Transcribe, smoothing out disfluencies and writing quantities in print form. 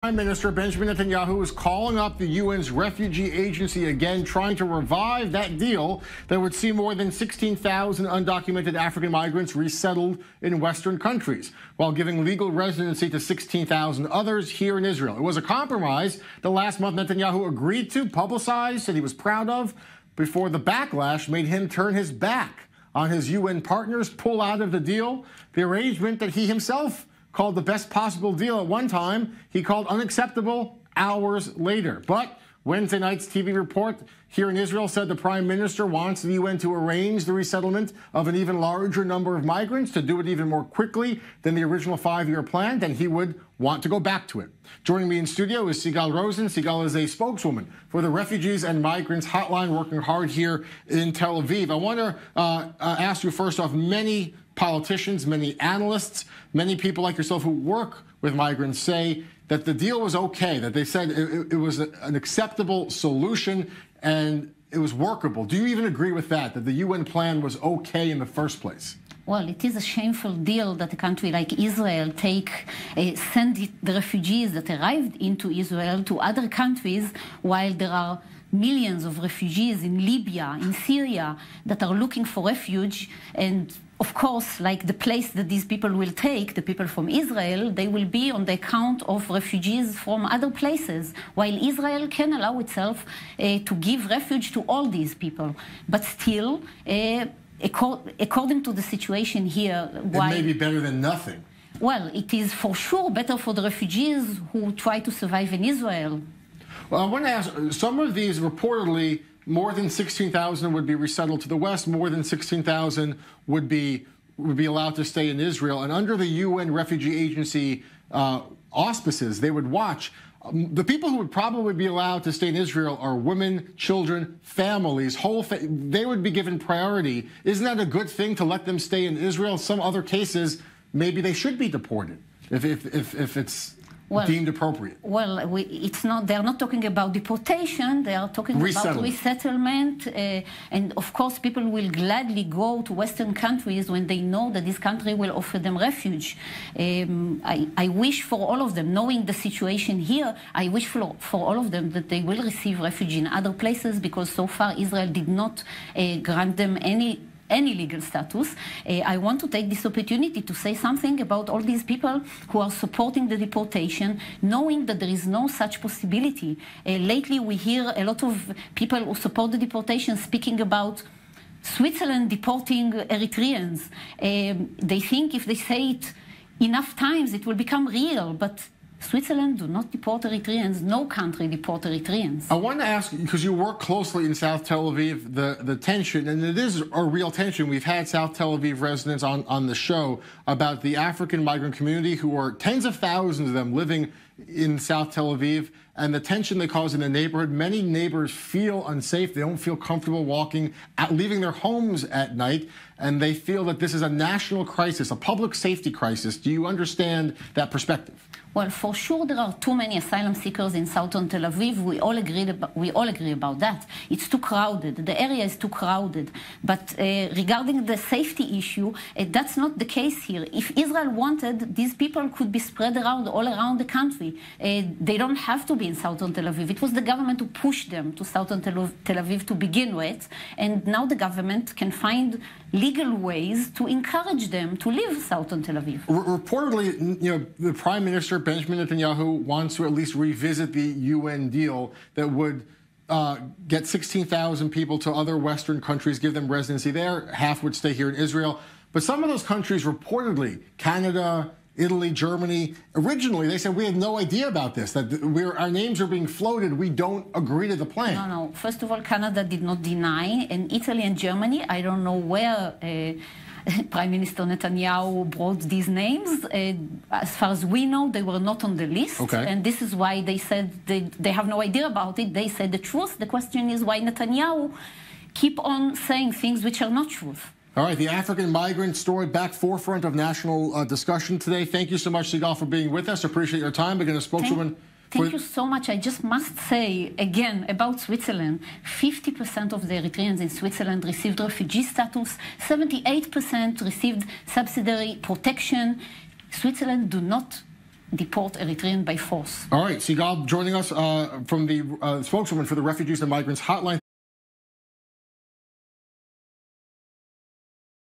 Prime Minister Benjamin Netanyahu is calling up the UN's refugee agency again, trying to revive that deal that would see more than 16,000 undocumented African migrants resettled in Western countries, while giving legal residency to 16,000 others here in Israel. It was a compromise that last month Netanyahu agreed to, publicized, said he was proud of, before the backlash made him turn his back on his UN partners, pull out of the deal, the arrangement that he himself called the best possible deal at one time, he called unacceptable hours later. But Wednesday night's TV report here in Israel said the Prime Minister wants the UN to arrange the resettlement of an even larger number of migrants, to do it even more quickly than the original 5-year plan, then he would want to go back to it. Joining me in studio is Sigal Rozen. Sigal is a spokeswoman for the Refugees and Migrants Hotline, working hard here in Tel Aviv. I want to ask you first off, many politicians, many analysts, many people like yourself who work with migrants say that the deal was okay, that they said it was an acceptable solution and it was workable. Do you even agree with that, that the UN plan was okay in the first place? Well, it is a shameful deal that a country like Israel send the refugees that arrived into Israel to other countries, while there are millions of refugees in Libya, in Syria, that are looking for refuge. And of course, like the place that these people will take, the people from Israel, they will be on the account of refugees from other places, while Israel can allow itself to give refuge to all these people. But still, according to the situation here, it may be better than nothing. Well, it is for sure better for the refugees who try to survive in Israel. Well, I want to ask, some of these reportedly, more than 16,000 would be resettled to the West, more than 16,000 would be allowed to stay in Israel. And under the UN Refugee Agency auspices, they would watch. The people who would probably be allowed to stay in Israel are women, children, families, they would be given priority. Isn't that a good thing to let them stay in Israel? Some other cases, maybe they should be deported if it's deemed appropriate. Well, they're not talking about deportation, they are talking about resettlement. And of course, people will gladly go to Western countries when they know that this country will offer them refuge. I wish for all of them, knowing the situation here, I wish for all of them that they will receive refuge in other places, because so far Israel did not grant them any legal status. I want to take this opportunity to say something about all these people who are supporting the deportation, knowing that there is no such possibility. Lately, we hear a lot of people who support the deportation speaking about Switzerland deporting Eritreans. They think if they say it enough times, it will become real, but Switzerland do not deport Eritreans. No country deport Eritreans. I want to ask, because you work closely in South Tel Aviv, the tension, and it is a real tension. We've had South Tel Aviv residents on the show about the African migrant community, who are tens of thousands of them living in South Tel Aviv, and the tension they cause in the neighborhood. Many neighbors feel unsafe. They don't feel comfortable leaving their homes at night, and they feel that this is a national crisis, a public safety crisis. Do you understand that perspective? Well, for sure, there are too many asylum seekers in southern Tel Aviv. We all agree about that. It's too crowded. The area is too crowded. But regarding the safety issue, that's not the case here. If Israel wanted, these people could be spread around all around the country. They don't have to be in southern Tel Aviv. It was the government who pushed them to southern Tel Aviv to begin with, and now the government can find legal ways to encourage them to leave southern Tel Aviv. Reportedly, the Prime Minister Benjamin Netanyahu wants to at least revisit the UN deal that would get 16,000 people to other Western countries, give them residency there. Half would stay here in Israel. But some of those countries, reportedly, Canada, Italy, Germany, originally they said we had no idea about this, that our names are being floated. We don't agree to the plan. No. First of all, Canada did not deny, and Italy and Germany, I don't know where Prime Minister Netanyahu brought these names. As far as we know, they were not on the list. Okay. And this is why they said they have no idea about it. They said the truth. The question is why Netanyahu keep on saying things which are not truth. All right, the African migrant story back forefront of national discussion today. Thank you so much, Sigal, for being with us. Appreciate your time. Again, a spokeswoman. Thank you so much. I just must say again about Switzerland. 50% of the Eritreans in Switzerland received refugee status. 78% received subsidiary protection. Switzerland do not deport Eritreans by force. All right, Sigal joining us from the spokeswoman for the Refugees and Migrants Hotline.